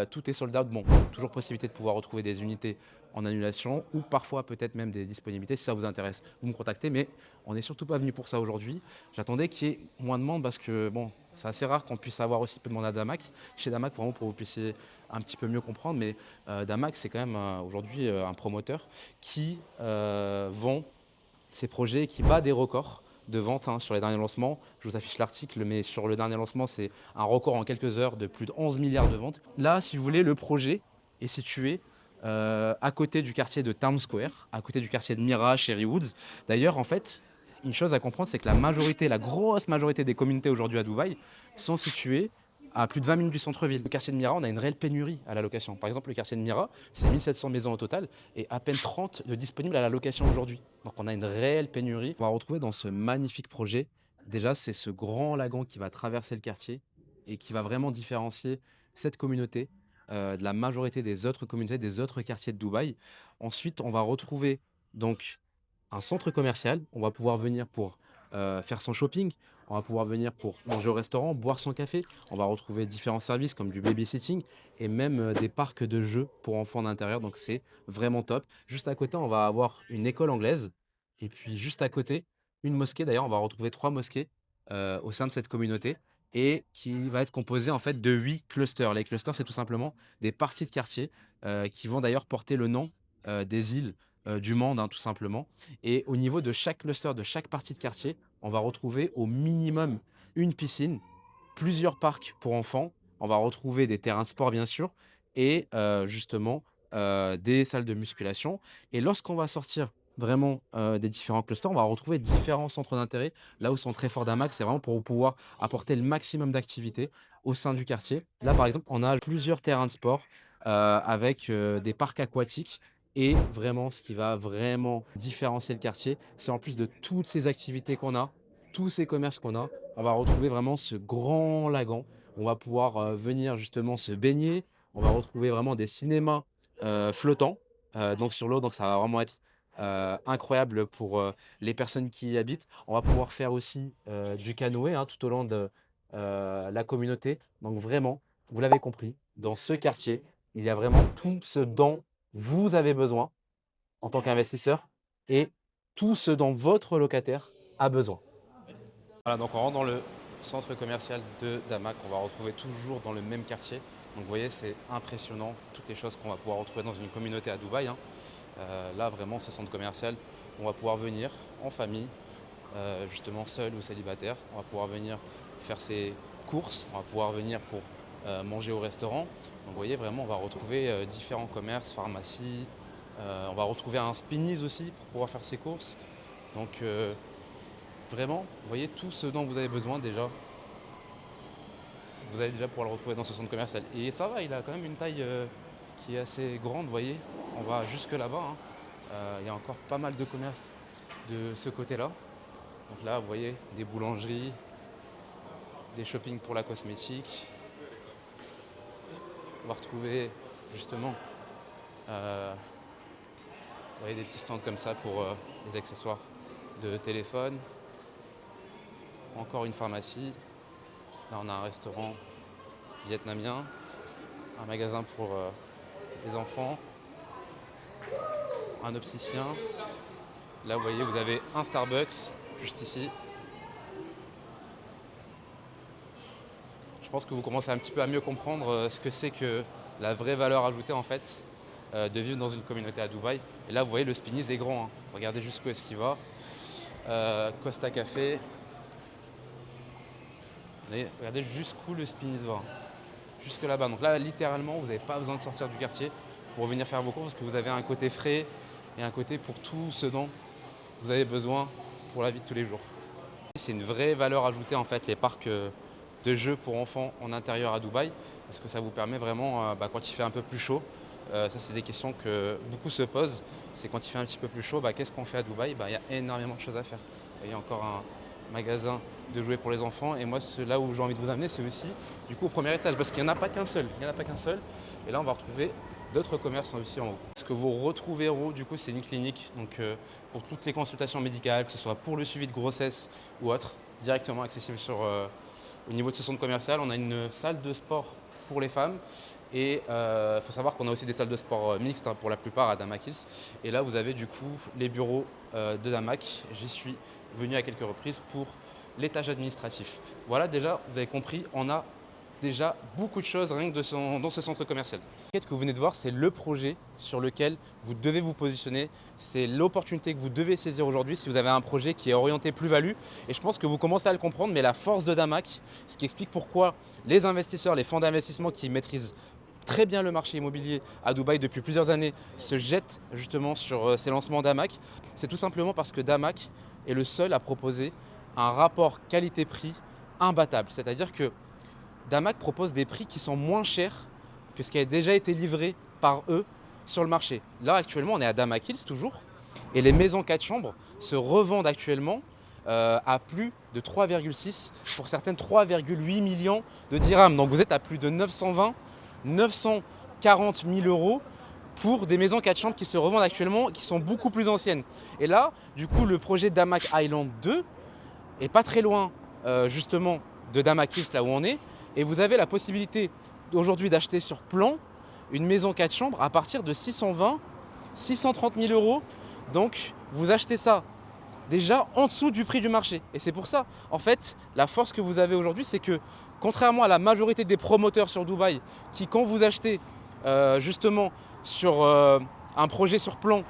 Tout est sold out. Bon, toujours possibilité de pouvoir retrouver des unités en annulation ou parfois peut-être même des disponibilités. Si ça vous intéresse, vous me contactez. Mais on n'est surtout pas venu pour ça aujourd'hui. J'attendais qu'il y ait moins de monde parce que bon, c'est assez rare qu'on puisse avoir aussi peu de monde à Damac. Chez Damac, vraiment pour que vous puissiez un petit peu mieux comprendre. Mais Damac, c'est quand même aujourd'hui un promoteur qui vend ses projets, qui bat des records de vente hein, sur les derniers lancements. Je vous affiche l'article, mais sur le dernier lancement, c'est un record en quelques heures de plus de 11 milliards de ventes. Là, si vous voulez, le projet est situé à côté du quartier de Town Square, à côté du quartier de Mira, Cherry Woods. D'ailleurs, en fait, une chose à comprendre, c'est que la grosse majorité des communautés aujourd'hui à Dubaï sont situées à plus de 20 minutes du centre-ville. Le quartier de Mira, on a une réelle pénurie à la location. Par exemple, le quartier de Mira, c'est 1700 maisons au total et à peine 30 de disponibles à la location aujourd'hui. Donc on a une réelle pénurie. On va retrouver dans ce magnifique projet, déjà c'est ce grand lagon qui va traverser le quartier et qui va vraiment différencier cette communauté de la majorité des autres communautés, des autres quartiers de Dubaï. Ensuite, on va retrouver donc un centre commercial. On va pouvoir venir pour faire son shopping. On va pouvoir venir pour manger au restaurant, boire son café. On va retrouver différents services comme du babysitting et même des parcs de jeux pour enfants d'intérieur. Donc c'est vraiment top. Juste à côté, on va avoir une école anglaise. Et puis juste à côté, une mosquée. D'ailleurs, on va retrouver 3 mosquées au sein de cette communauté et qui va être composée en fait de 8 clusters. Les clusters, c'est tout simplement des parties de quartier qui vont d'ailleurs porter le nom des îles du monde, hein, tout simplement. Et au niveau de chaque cluster, de chaque partie de quartier, on va retrouver au minimum une piscine, plusieurs parcs pour enfants. On va retrouver des terrains de sport, bien sûr, et justement des salles de musculation. Et lorsqu'on va sortir vraiment des différents clusters, on va retrouver différents centres d'intérêt. Là où sont très forts d'Amax, c'est vraiment pour pouvoir apporter le maximum d'activités au sein du quartier. Là, par exemple, on a plusieurs terrains de sport avec des parcs aquatiques. Et vraiment, ce qui va vraiment différencier le quartier, c'est en plus de toutes ces activités qu'on a, tous ces commerces qu'on a, on va retrouver vraiment ce grand lagon. On va pouvoir venir justement se baigner. On va retrouver vraiment des cinémas flottants donc sur l'eau. Donc ça va vraiment être incroyable pour les personnes qui y habitent. On va pouvoir faire aussi du canoë hein, tout au long de la communauté. Donc vraiment, vous l'avez compris, dans ce quartier, il y a vraiment tout ce dont vous avez besoin en tant qu'investisseur et tout ce dont votre locataire a besoin. Voilà, donc on rentre dans le centre commercial de Damac, on va retrouver toujours dans le même quartier. Donc vous voyez, c'est impressionnant, toutes les choses qu'on va pouvoir retrouver dans une communauté à Dubaï. Hein. Là, vraiment, ce centre commercial, on va pouvoir venir en famille, justement seul ou célibataire. On va pouvoir venir faire ses courses, on va pouvoir venir pour manger au restaurant. Donc vous voyez, vraiment, on va retrouver différents commerces, pharmacies. On va retrouver un Spinneys aussi pour pouvoir faire ses courses. Donc vraiment, vous voyez tout ce dont vous avez besoin déjà. Vous allez déjà pouvoir le retrouver dans ce centre commercial. Et ça va, il a quand même une taille qui est assez grande, vous voyez. On va jusque là-bas. Hein. Il y a encore pas mal de commerces de ce côté-là. Donc là, vous voyez, des boulangeries, des shopping pour la cosmétique. On va retrouver justement vous voyez, des petits stands comme ça pour les accessoires de téléphone. Encore une pharmacie. Là, on a un restaurant vietnamien, un magasin pour les enfants, un opticien. Là, vous voyez, vous avez un Starbucks juste ici. Je pense que vous commencez un petit peu à mieux comprendre ce que c'est que la vraie valeur ajoutée en fait de vivre dans une communauté à Dubaï. Et là, vous voyez, le Spinneys est grand. Hein. Regardez jusqu'où est-ce qu'il va. Costa Café. Regardez jusqu'où le Spinneys va. Jusque là-bas. Donc là, littéralement, vous n'avez pas besoin de sortir du quartier pour venir faire vos courses parce que vous avez un côté frais et un côté pour tout ce dont vous avez besoin pour la vie de tous les jours. C'est une vraie valeur ajoutée en fait, les parcs de jeux pour enfants en intérieur à Dubaï, parce que ça vous permet vraiment, quand il fait un peu plus chaud, ça c'est des questions que beaucoup se posent, c'est quand il fait un petit peu plus chaud, qu'est-ce qu'on fait à Dubaï? Il y a énormément de choses à faire. Il y a encore un magasin de jouets pour les enfants, et moi là où j'ai envie de vous amener, c'est aussi du coup au premier étage, parce qu'il n'y en a pas qu'un seul, et là on va retrouver d'autres commerces aussi en haut. Ce que vous retrouvez en haut, du coup, c'est une clinique, donc pour toutes les consultations médicales, que ce soit pour le suivi de grossesse ou autre, directement accessible au niveau de ce centre commercial. On a une salle de sport pour les femmes et il faut savoir qu'on a aussi des salles de sport mixtes pour la plupart à Damac Hills. Et là, vous avez du coup les bureaux de Damac. J'y suis venu à quelques reprises pour l'étage administratif. Voilà, déjà, vous avez compris, on a déjà beaucoup de choses rien que dans ce centre commercial. Ce que vous venez de voir, c'est le projet sur lequel vous devez vous positionner. C'est l'opportunité que vous devez saisir aujourd'hui si vous avez un projet qui est orienté plus-value. Et je pense que vous commencez à le comprendre, mais la force de Damac, ce qui explique pourquoi les investisseurs, les fonds d'investissement qui maîtrisent très bien le marché immobilier à Dubaï depuis plusieurs années se jettent justement sur ces lancements Damac, c'est tout simplement parce que Damac est le seul à proposer un rapport qualité-prix imbattable. C'est-à-dire que Damac propose des prix qui sont moins chers que ce qui a déjà été livré par eux sur le marché. Là, actuellement, on est à Damac Hills toujours, et les maisons 4 chambres se revendent actuellement à plus de 3,6, pour certaines 3,8 millions de dirhams. Donc vous êtes à plus de 940 000 euros pour des maisons 4 chambres qui se revendent actuellement, qui sont beaucoup plus anciennes. Et là, du coup, le projet Damac Island 2 est pas très loin justement de Damac Hills, là où on est. Et vous avez la possibilité aujourd'hui d'acheter sur plan une maison 4 chambres à partir de 620, 630 000 euros. Donc vous achetez ça déjà en dessous du prix du marché. Et c'est pour ça, en fait, la force que vous avez aujourd'hui, c'est que contrairement à la majorité des promoteurs sur Dubaï, qui quand vous achetez justement sur un projet sur plan,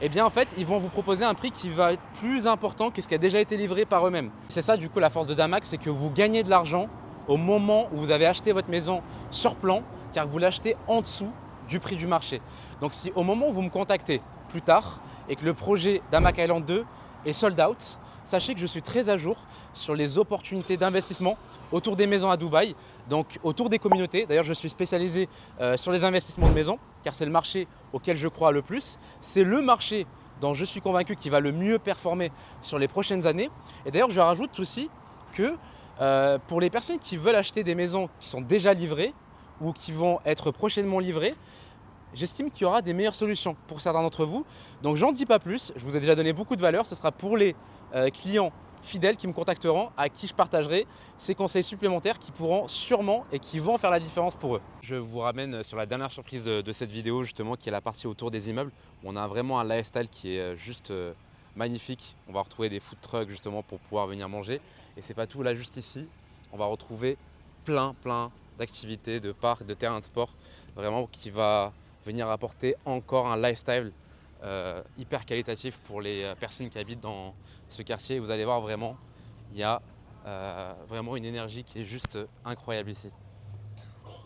eh bien en fait, ils vont vous proposer un prix qui va être plus important que ce qui a déjà été livré par eux-mêmes. C'est ça du coup la force de Damac, c'est que vous gagnez de l'argent au moment où vous avez acheté votre maison sur plan, car vous l'achetez en dessous du prix du marché. Donc si au moment où vous me contactez plus tard et que le projet Damac Island 2 est sold out, sachez que je suis très à jour sur les opportunités d'investissement autour des maisons à Dubaï, donc autour des communautés. D'ailleurs, je suis spécialisé sur les investissements de maisons, car c'est le marché auquel je crois le plus. C'est le marché dont je suis convaincu qu'il va le mieux performer sur les prochaines années. Et d'ailleurs, je rajoute aussi que pour les personnes qui veulent acheter des maisons qui sont déjà livrées ou qui vont être prochainement livrées, j'estime qu'il y aura des meilleures solutions pour certains d'entre vous. Donc j'en dis pas plus, je vous ai déjà donné beaucoup de valeur. Ce sera pour les clients fidèles qui me contacteront, à qui je partagerai ces conseils supplémentaires qui pourront sûrement et qui vont faire la différence pour eux. Je vous ramène sur la dernière surprise de cette vidéo justement, qui est la partie autour des immeubles. On a vraiment un lifestyle qui est juste magnifique. On va retrouver des food trucks justement pour pouvoir venir manger. Et c'est pas tout, là juste ici, on va retrouver plein d'activités, de parcs, de terrains de sport, vraiment qui va venir apporter encore un lifestyle hyper qualitatif pour les personnes qui habitent dans ce quartier. Vous allez voir vraiment, il y a vraiment une énergie qui est juste incroyable ici.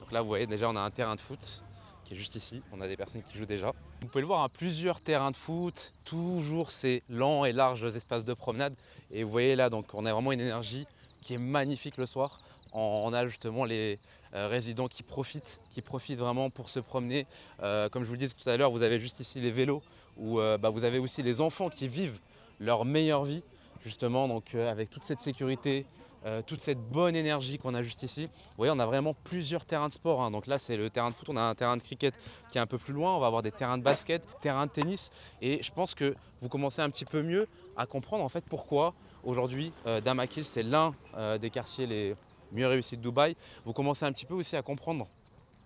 Donc là, vous voyez déjà, on a un terrain de foot qui est juste ici. On a des personnes qui jouent déjà. Vous pouvez le voir, plusieurs terrains de foot, toujours ces lents et larges espaces de promenade. Et vous voyez là, donc on a vraiment une énergie qui est magnifique le soir. On a justement les résidents qui profitent vraiment pour se promener. Comme je vous le disais tout à l'heure, vous avez juste ici les vélos où vous avez aussi les enfants qui vivent leur meilleure vie, justement, donc avec toute cette sécurité, toute cette bonne énergie qu'on a juste ici. Vous voyez, on a vraiment plusieurs terrains de sport, hein. Donc là, c'est le terrain de foot, on a un terrain de cricket qui est un peu plus loin, on va avoir des terrains de basket, terrain de tennis. Et je pense que vous commencez un petit peu mieux à comprendre en fait pourquoi aujourd'hui Damakil, c'est l'un des quartiers les mieux réussis de Dubaï. Vous commencez un petit peu aussi à comprendre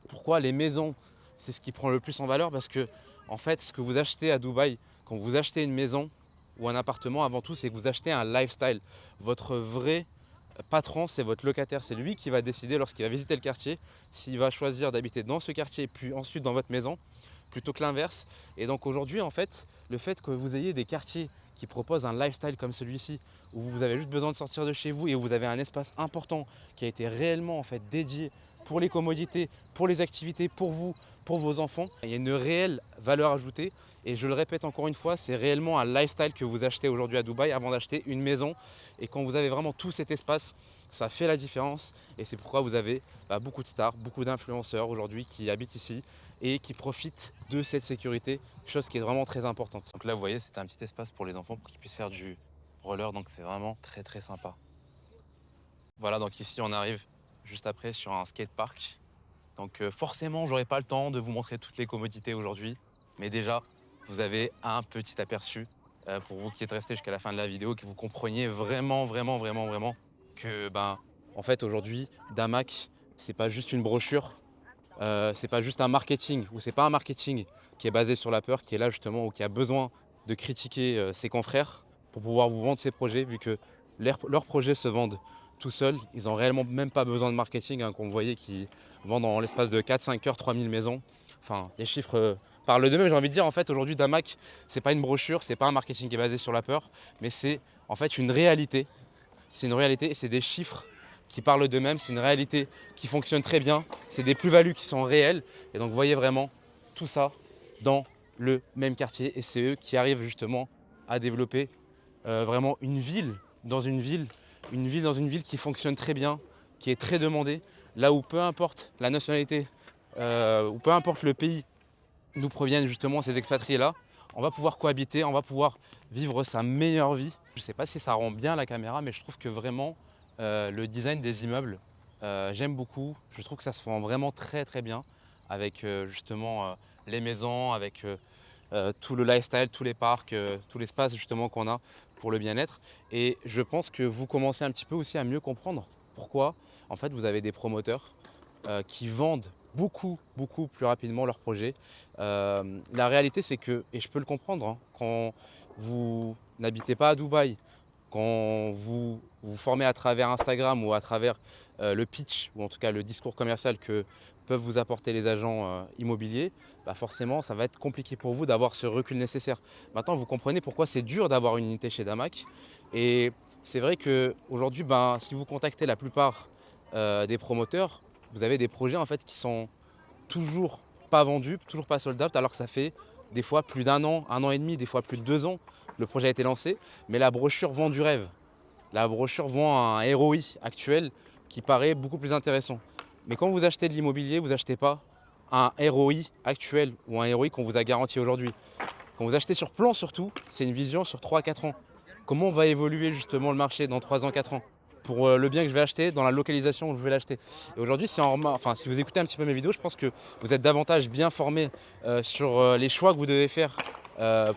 pourquoi les maisons, c'est ce qui prend le plus en valeur, parce que en fait, ce que vous achetez à Dubaï, quand vous achetez une maison ou un appartement, avant tout, c'est que vous achetez un lifestyle. Votre vrai patron, c'est votre locataire. C'est lui qui va décider lorsqu'il va visiter le quartier, s'il va choisir d'habiter dans ce quartier, puis ensuite dans votre maison, plutôt que l'inverse. Et donc aujourd'hui, en fait, le fait que vous ayez des quartiers qui proposent un lifestyle comme celui-ci, où vous avez juste besoin de sortir de chez vous et où vous avez un espace important qui a été réellement en fait dédié pour les commodités, pour les activités, pour vous, pour vos enfants. Il y a une réelle valeur ajoutée et je le répète encore une fois, c'est réellement un lifestyle que vous achetez aujourd'hui à Dubaï avant d'acheter une maison. Et quand vous avez vraiment tout cet espace, ça fait la différence et c'est pourquoi vous avez beaucoup de stars, beaucoup d'influenceurs aujourd'hui qui habitent ici et qui profitent de cette sécurité, chose qui est vraiment très importante. Donc là, vous voyez, c'est un petit espace pour les enfants pour qu'ils puissent faire du roller, donc c'est vraiment très très sympa. Voilà, donc ici on arrive juste après sur un skatepark. Donc forcément, j'aurai pas le temps de vous montrer toutes les commodités aujourd'hui, mais déjà, vous avez un petit aperçu pour vous qui êtes restés jusqu'à la fin de la vidéo, que vous compreniez vraiment que en fait aujourd'hui, Damac, c'est pas juste une brochure, c'est pas juste un marketing, ou c'est pas un marketing qui est basé sur la peur, qui est là justement, ou qui a besoin de critiquer ses confrères pour pouvoir vous vendre ses projets, vu que leurs projets se vendent tout seuls. Ils n'ont réellement même pas besoin de marketing, hein, qu'on voyait qui vendent en l'espace de 4-5 heures 3000 maisons. Enfin, les chiffres parlent d'eux-mêmes. J'ai envie de dire, en fait, aujourd'hui, Damac, c'est pas une brochure, c'est pas un marketing qui est basé sur la peur, mais c'est en fait une réalité. C'est une réalité et c'est des chiffres qui parlent d'eux-mêmes, c'est une réalité qui fonctionne très bien, c'est des plus-values qui sont réelles. Et donc vous voyez vraiment tout ça dans le même quartier et c'est eux qui arrivent justement à développer vraiment une ville dans une ville, dans une ville qui fonctionne très bien, qui est très demandée, là où peu importe la nationalité, ou peu importe le pays d'où proviennent justement ces expatriés-là, on va pouvoir cohabiter, on va pouvoir vivre sa meilleure vie. Je ne sais pas si ça rend bien la caméra, mais je trouve que vraiment le design des immeubles, j'aime beaucoup. Je trouve que ça se fait vraiment très très bien avec justement les maisons, avec tout le lifestyle, tous les parcs, tout l'espace justement qu'on a pour le bien-être. Et je pense que vous commencez un petit peu aussi à mieux comprendre pourquoi en fait vous avez des promoteurs qui vendent beaucoup plus rapidement leurs projets. La réalité c'est que, et je peux le comprendre, hein, quand vous n'habitez pas à Dubaï, quand vous vous formez à travers Instagram ou à travers le pitch ou en tout cas le discours commercial que peuvent vous apporter les agents immobiliers, forcément ça va être compliqué pour vous d'avoir ce recul nécessaire. Maintenant vous comprenez pourquoi c'est dur d'avoir une unité chez Damac. Et c'est vrai qu'aujourd'hui, si vous contactez la plupart des promoteurs, vous avez des projets en fait qui sont toujours pas vendus, toujours pas sold out, alors que ça fait des fois plus d'un an et demi, des fois plus de 2 ans, le projet a été lancé, mais la brochure vend du rêve. La brochure vend un ROI actuel qui paraît beaucoup plus intéressant. Mais quand vous achetez de l'immobilier, vous achetez pas un ROI actuel ou un ROI qu'on vous a garanti aujourd'hui. Quand vous achetez sur plan surtout, c'est une vision sur 3-4 ans. Comment va évoluer justement le marché dans 3 ans, 4 ans pour le bien que je vais acheter, dans la localisation où je vais l'acheter. Et aujourd'hui, si vous écoutez un petit peu mes vidéos, je pense que vous êtes davantage bien formé sur les choix que vous devez faire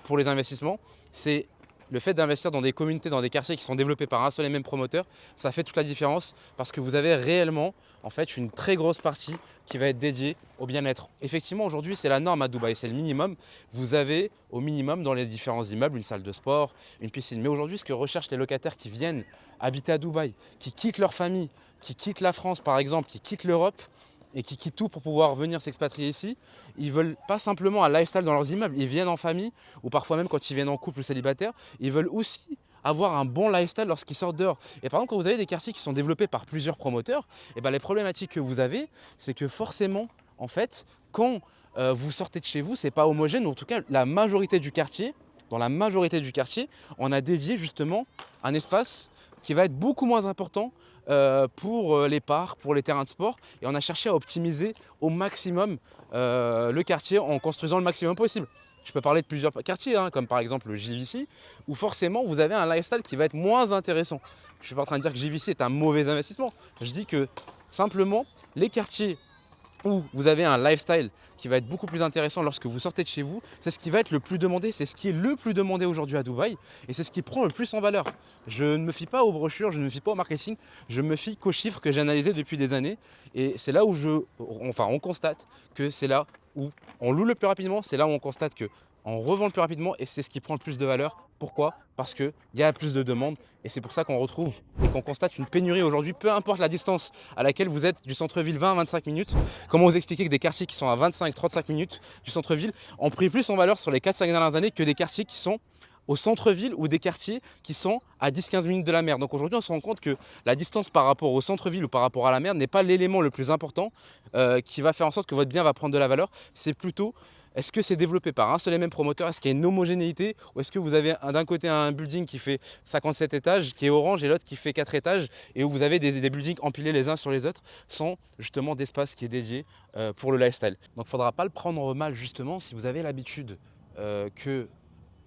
pour les investissements. C'est le fait d'investir dans des communautés, dans des quartiers qui sont développés par un seul et même promoteur, ça fait toute la différence parce que vous avez réellement en fait une très grosse partie qui va être dédiée au bien-être. Effectivement, aujourd'hui, c'est la norme à Dubaï, c'est le minimum. Vous avez au minimum dans les différents immeubles une salle de sport, une piscine. Mais aujourd'hui, ce que recherchent les locataires qui viennent habiter à Dubaï, qui quittent leur famille, qui quittent la France par exemple, qui quittent l'Europe, et qui quittent tout pour pouvoir venir s'expatrier ici, ils veulent pas simplement un lifestyle dans leurs immeubles, ils viennent en famille, ou parfois même quand ils viennent en couple ou célibataire, ils veulent aussi avoir un bon lifestyle lorsqu'ils sortent dehors. Et par exemple, quand vous avez des quartiers qui sont développés par plusieurs promoteurs, et les problématiques que vous avez, c'est que forcément, en fait, quand vous sortez de chez vous, c'est pas homogène, ou en tout cas, la majorité du quartier, dans la majorité du quartier, on a dédié justement un espace qui va être beaucoup moins important pour les parcs, pour les terrains de sport. Et on a cherché à optimiser au maximum le quartier en construisant le maximum possible. Je peux parler de plusieurs quartiers, hein, comme par exemple le JVC, où forcément vous avez un lifestyle qui va être moins intéressant. Je ne suis pas en train de dire que JVC est un mauvais investissement. Je dis que simplement les quartiers où vous avez un lifestyle qui va être beaucoup plus intéressant lorsque vous sortez de chez vous, c'est ce qui va être le plus demandé, c'est ce qui est le plus demandé aujourd'hui à Dubaï et c'est ce qui prend le plus en valeur. Je ne me fie pas aux brochures, je ne me fie pas au marketing, je me fie qu'aux chiffres que j'ai analysés depuis des années et c'est là où on constate que c'est là où on loue le plus rapidement, c'est là où on constate que on revend le plus rapidement et c'est ce qui prend le plus de valeur. Pourquoi? Parce qu'il y a plus de demandes et c'est pour ça qu'on retrouve et qu'on constate une pénurie aujourd'hui, peu importe la distance à laquelle vous êtes du centre-ville, 20-25 minutes. Comment vous expliquer que des quartiers qui sont à 25-35 minutes du centre-ville ont pris plus en valeur sur les 4-5 dernières années que des quartiers qui sont au centre-ville ou des quartiers qui sont à 10-15 minutes de la mer. Donc aujourd'hui, on se rend compte que la distance par rapport au centre-ville ou par rapport à la mer n'est pas l'élément le plus important qui va faire en sorte que votre bien va prendre de la valeur. C'est plutôt est-ce que c'est développé par un seul et même promoteur? Est-ce qu'il y a une homogénéité? Ou est-ce que vous avez d'un côté un building qui fait 57 étages, qui est orange, et l'autre qui fait 4 étages, et où vous avez des buildings empilés les uns sur les autres, sans justement d'espace qui est dédié pour le lifestyle. Donc il ne faudra pas le prendre mal justement si vous avez l'habitude que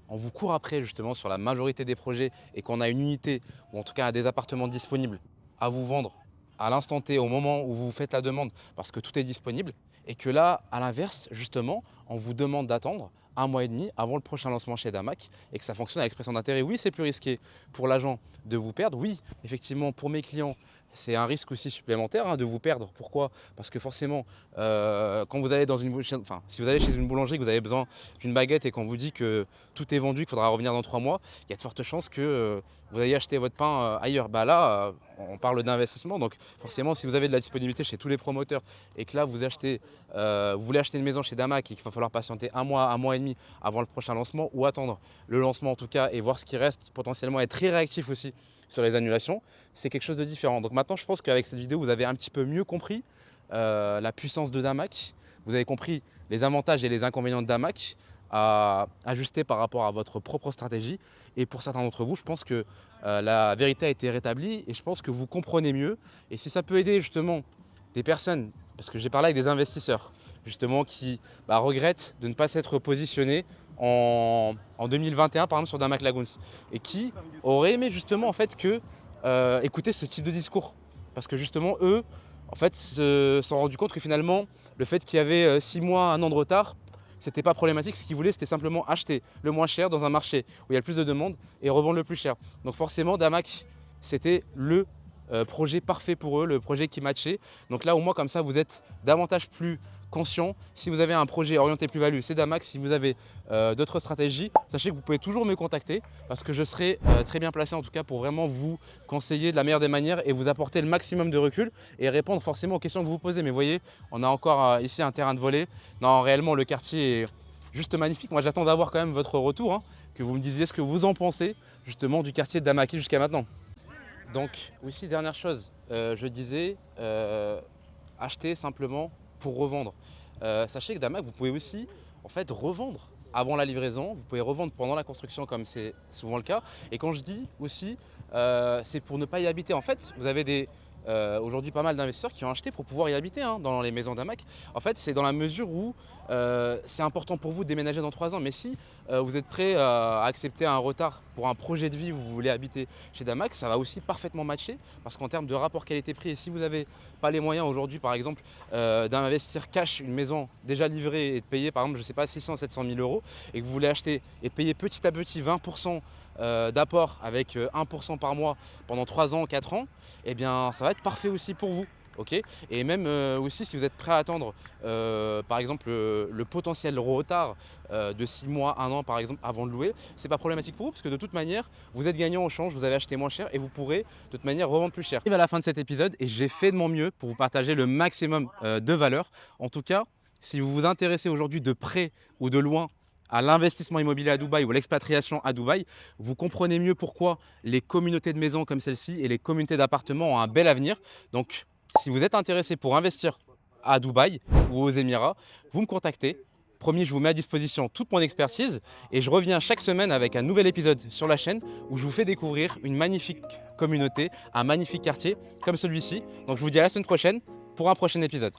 on vous court après justement sur la majorité des projets et qu'on a une unité, ou en tout cas des appartements disponibles à vous vendre à l'instant T, au moment où vous faites la demande, parce que tout est disponible, et que là, à l'inverse, justement, on vous demande d'attendre 1 mois et demi avant le prochain lancement chez Damac et que ça fonctionne à l'expression d'intérêt. Oui, c'est plus risqué pour l'agent de vous perdre. Oui, effectivement, pour mes clients, c'est un risque aussi supplémentaire de vous perdre. Pourquoi? Parce que forcément, quand vous allez dans si vous allez chez une boulangerie, que vous avez besoin d'une baguette et qu'on vous dit que tout est vendu, qu'il faudra revenir dans 3 mois, il y a de fortes chances que vous ayez acheté votre pain ailleurs. Bah là, on parle d'investissement. Donc forcément, si vous avez de la disponibilité chez tous les promoteurs et que là, vous voulez acheter une maison chez Damac et qu'il va falloir patienter 1 mois et demi avant le prochain lancement ou attendre le lancement en tout cas et voir ce qui reste, potentiellement être très réactif aussi sur les annulations, c'est quelque chose de différent. Donc maintenant, je pense qu'avec cette vidéo, vous avez un petit peu mieux compris la puissance de Damac. Vous avez compris les avantages et les inconvénients de Damac à ajuster par rapport à votre propre stratégie. Et pour certains d'entre vous, je pense que la vérité a été rétablie et je pense que vous comprenez mieux. Et si ça peut aider justement des personnes, parce que j'ai parlé avec des investisseurs justement qui regrettent de ne pas s'être positionnés en 2021 par exemple sur Damac Lagoons et qui auraient aimé justement en fait écouter ce type de discours. Parce que justement eux en fait se sont rendus compte que finalement le fait qu'il y avait 6 mois, 1 an de retard, c'était pas problématique. Ce qu'ils voulaient, c'était simplement acheter le moins cher dans un marché où il y a le plus de demandes et revendre le plus cher. Donc forcément, Damac, c'était le projet parfait pour eux, le projet qui matchait. Donc là, au moins, comme ça, vous êtes davantage plus conscient. Si vous avez un projet orienté plus-value, c'est Damac. Si vous avez d'autres stratégies, sachez que vous pouvez toujours me contacter parce que je serai très bien placé en tout cas pour vraiment vous conseiller de la meilleure des manières et vous apporter le maximum de recul et répondre forcément aux questions que vous vous posez. Mais vous voyez, on a encore ici un terrain de volley. Non, réellement, le quartier est juste magnifique. Moi, j'attends d'avoir quand même votre retour, que vous me disiez ce que vous en pensez justement du quartier de Damaquil jusqu'à maintenant. Donc, aussi, dernière chose, je disais, acheter simplement pour revendre. Sachez que Damac, vous pouvez aussi en fait revendre avant la livraison, vous pouvez revendre pendant la construction comme c'est souvent le cas. Et quand je dis aussi, c'est pour ne pas y habiter. En fait, vous avez aujourd'hui pas mal d'investisseurs qui ont acheté pour pouvoir y habiter dans les maisons Damac. En fait, c'est dans la mesure où c'est important pour vous de déménager dans 3 ans. Mais si vous êtes prêt à accepter un retard pour un projet de vie où vous voulez habiter chez Damac, ça va aussi parfaitement matcher parce qu'en termes de rapport qualité-prix, et si vous n'avez pas les moyens aujourd'hui, par exemple, d'investir cash une maison déjà livrée et de payer, par exemple, je ne sais pas, 600-700 000 euros et que vous voulez acheter et payer petit à petit 20% d'apport avec 1% par mois pendant 3 ans, 4 ans, eh bien ça va être parfait aussi pour vous. Okay, et même aussi si vous êtes prêt à attendre par exemple le potentiel retard de 6 mois, 1 an par exemple avant de louer, c'est pas problématique pour vous parce que de toute manière vous êtes gagnant au change, vous avez acheté moins cher et vous pourrez de toute manière revendre plus cher. Arrive à la fin de cet épisode et j'ai fait de mon mieux pour vous partager le maximum de valeur. En tout cas, si vous vous intéressez aujourd'hui de près ou de loin à l'investissement immobilier à Dubaï ou à l'expatriation à Dubaï, vous comprenez mieux pourquoi les communautés de maisons comme celle-ci et les communautés d'appartements ont un bel avenir. Donc si vous êtes intéressé pour investir à Dubaï ou aux Émirats, vous me contactez. Promis, je vous mets à disposition toute mon expertise et je reviens chaque semaine avec un nouvel épisode sur la chaîne où je vous fais découvrir une magnifique communauté, un magnifique quartier comme celui-ci. Donc je vous dis à la semaine prochaine pour un prochain épisode.